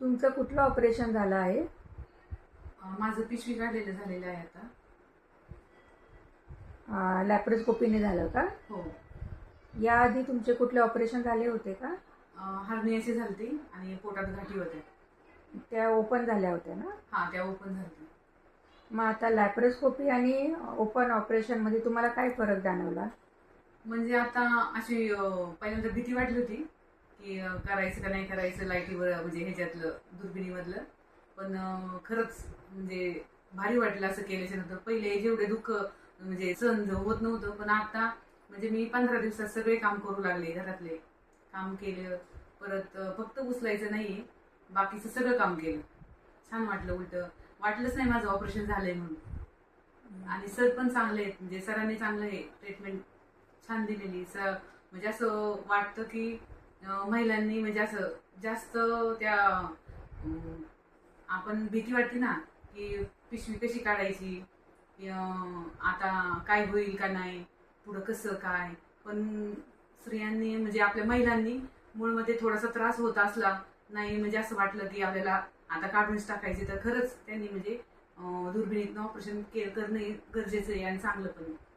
तुमचं कुठलं ऑपरेशन झालं आहे? माझं पिशवी काढलेलं झालेलं आहे आता. लॅप्रोस्कोपीने झालं का? हो. याआधी तुमचे कुठले ऑपरेशन झाले होते का? हर्नियाची झालती आणि पोटात गाठी होत्या. त्या ओपन झाल्या होत्या ना? हा, त्या ओपन झालत्या. मग आता लॅप्रोस्कोपी आणि ओपन ऑपरेशनमध्ये तुम्हाला काय फरक जाणवला? म्हणजे आता अशी पहिल्यांदा भीती वाटली होती की करायचं का नाही करायचं लाईटीवर, म्हणजे ह्याच्यातलं दुर्बिणीमधलं. पण खरंच म्हणजे भारी वाटलं असं केल्याच्या नंतर. पहिले जेवढे दुःख म्हणजे सहन होत नव्हतं, पण आता म्हणजे मी 15 दिवसात सगळे काम करू लागले. घरातले काम केलं, परत फक्त उचलायचं नाहीये, बाकीचं सगळं काम केलं. छान वाटलं, उलट वाटलंच नाही माझं ऑपरेशन झालंय म्हणून. आणि सर पण चांगले आहेत, म्हणजे सरांनी चांगलं हे ट्रीटमेंट छान दिलेली. म्हणजे असं वाटतं की महिलांनी म्हणजे असं जास्त त्या आपण भीती वाटते ना की पिशवी कशी काढायची, की आता काय होईल का नाही, पुढं कसं काय. पण स्त्रियांनी म्हणजे आपल्या महिलांनी मूळमध्ये थोडासा त्रास होत असला नाही, म्हणजे असं वाटलं की आपल्याला आता काढूनच टाकायचे, तर खरंच त्यांनी म्हणजे दुर्बिणीतनं ऑपरेशन करणं गरजेचं आहे आणि चांगलं पण आहे.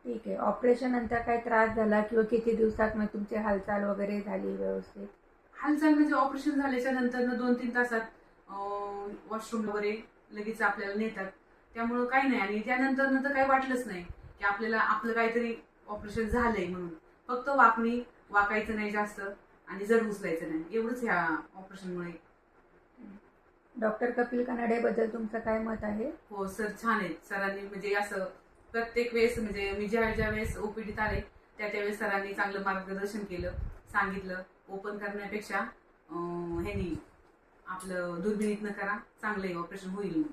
ठीक आहे. ऑपरेशन नंतर काय त्रास झाला किंवा किती दिवसात मग तुमची हालचाल वगैरे झाली व्यवस्थित? हालचाल म्हणजे ऑपरेशन झाल्याच्या नंतर 2-3 तासात वॉशरूम वगैरे लगेच आपल्याला नेतात, त्यामुळं काही नाही. आणि त्यानंतर नंतर काही वाटलंच नाही की आपल्याला आपलं काहीतरी ऑपरेशन झालंय म्हणून. फक्त वाकायचं नाही जास्त आणि जड उचलायचं नाही, एवढंच ह्या ऑपरेशनमुळे. डॉक्टर कपिल कानडे बद्दल तुमचं काय मत आहे? हो सर, छान आहेत. सरांनी म्हणजे असं प्रत्येक वेळेस म्हणजे मी ज्या वेळेस ओपीडीत आले त्यावेळेस सरांनी चांगलं मार्गदर्शन केलं, सांगितलं ओपन करण्यापेक्षा ह्यांनी आपलं दुर्बिणीतनं करा, चांगलं ऑपरेशन होईल म्हणून.